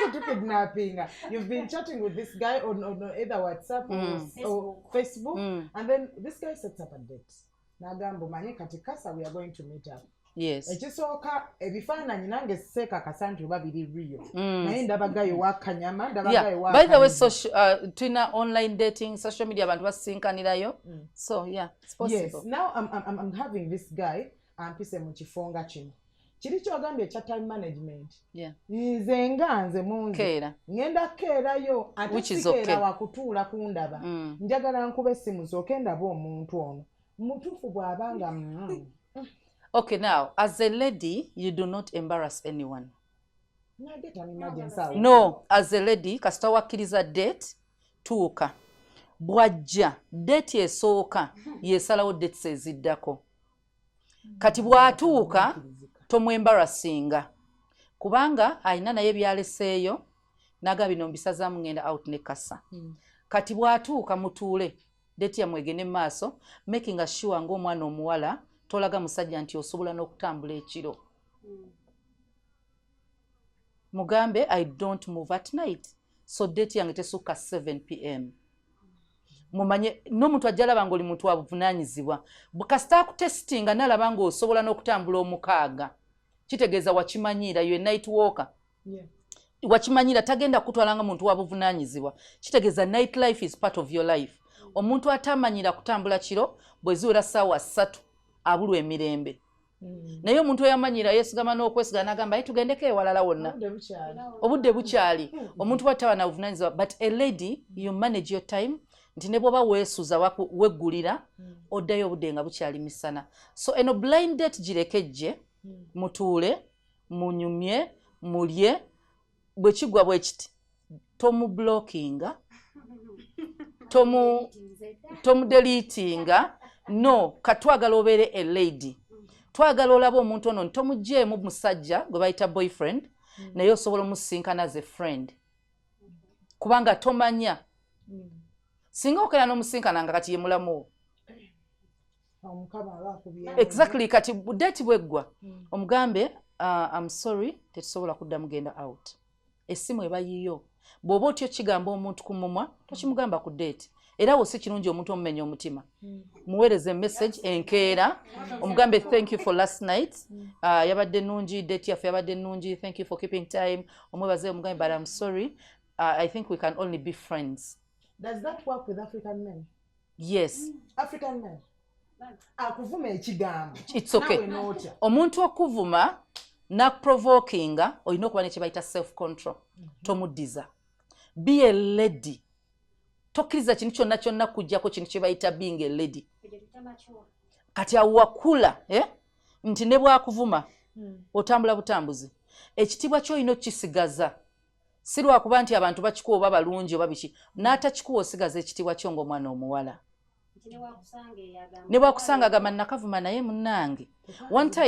kidnapping. You've been chatting with this guy on either WhatsApp or Facebook, and then this guy sets up a date. Nagambo manye katikasa, we are going to meet up. Yes. Ekisoka ebifaananyi nange seeka kasanti oba biri real. Naye ndabagayo wakanyama, ndabagayo wakanyama. By the way, Twitter online dating, social media abantu basinkanirayo. So yeah, it's possible. Yes. Now I'm having this guy ampise mu kifonga kino. Kiri kyogambye ekya time management. Yeah. Nze nganze munze. Keera. Ngenda keerayo ate sikeera wakutuula kundaba. Njagala nkube essimu zooke ndaba omuntu ono. Mutuufu bw'abanga Okay, now, as a lady, you do not embarrass anyone. No, as a lady, kasita wakkiriza date, tuuka. Bwajja, date esooka, yesalawo dates eziddako. Kati bwatuuka, tomwembarassinga. Kubanga, ayina naye byaleseeyo, naga bino mbisazaamu ngenda out ne kasa. Kati bwatuuka mutuule, date yamwegene maaso, making sure ng'omwana omuwala, tolaga musajja nti osobola n'okutambula ekiro. Mugambe, I don't move at night. So date yange tesukka 7 p.m. Mumanye, n'omuntu ajja alaba ng'oli muntu wa buvunaanyizibwa. Kasita akutesitinga n'alaba ng'osobola n'okutambula omukaaga. Kitegeeza wakimanyiira, you a night walker. Yeah. Wakimanyiira tagenda kutwalanga muntu wa buvunaanyizibwa. Kitegeeza night life is part of your life. Omuntu atamanyira kutambula kiro, bweziwera ssaawa 3. Abulwa emirembe. Naye omuntu eyamanyira yesigama n'okwesigama n'agamba tugendeko ewalala wonna. Obudde bukyali. Omuntu bw'ataba na buvunaanyizibwa. But a lady, you manage your time. Nti ne bw'oba weesuza weggulira, oddayo obudde nga bukyali misana. So eno blind date girekejje, mutuule, munyumye, mulye, bwe kigwa bwe kiti, tomublockinga, tomudeletinga. No, katwagala obeere a lady. Twagala olaba omuntu ono tomugjeemu musajja gwe bayita boyfriend, naye osobola omusinkana as a friend. Kubanga tomanya. Singa okera n'omusinkana nga kati ye mulamu. Exactly, kati date bweggwa. Omugambe, I'm sorry, tetusobola kuddamu genda out. Essimu eba yiyo. Bw'oba otyo kigamba omuntu ku mumwa, tokimugamba ku date. Era wo si kirungi omuntu omumenya omutima. Muweereze message enkeera. Omugambe thank you for last night. Yabadde nungi, date yaffe yabadde nungi. Thank you for keeping time. Omwebaze omugambe, but I'm sorry. I think we can only be friends. Does that work with African men? Yes. African men? Akuvuma ekigambo. It's okay. Omuntu okuvuma nakuprovokinga olina okuba nekye bayita self control. Tomuddiza. Be a lady. Tokkiriza kintu kyonna kyonna kujjako kintu kye bayita being a lady. Kati awakula nti ne bwakuvuma otambula butambuzi. Ekitiibwa ky'olina okukisigaza. Si lwakuba nti abantu bakikuwa oba balungi oba biki. N'atakikuwa osigaza ekitiibwa kyo ng'omwana omuwala. Ne bwakusanga agamba nakavuma naye munnange. One time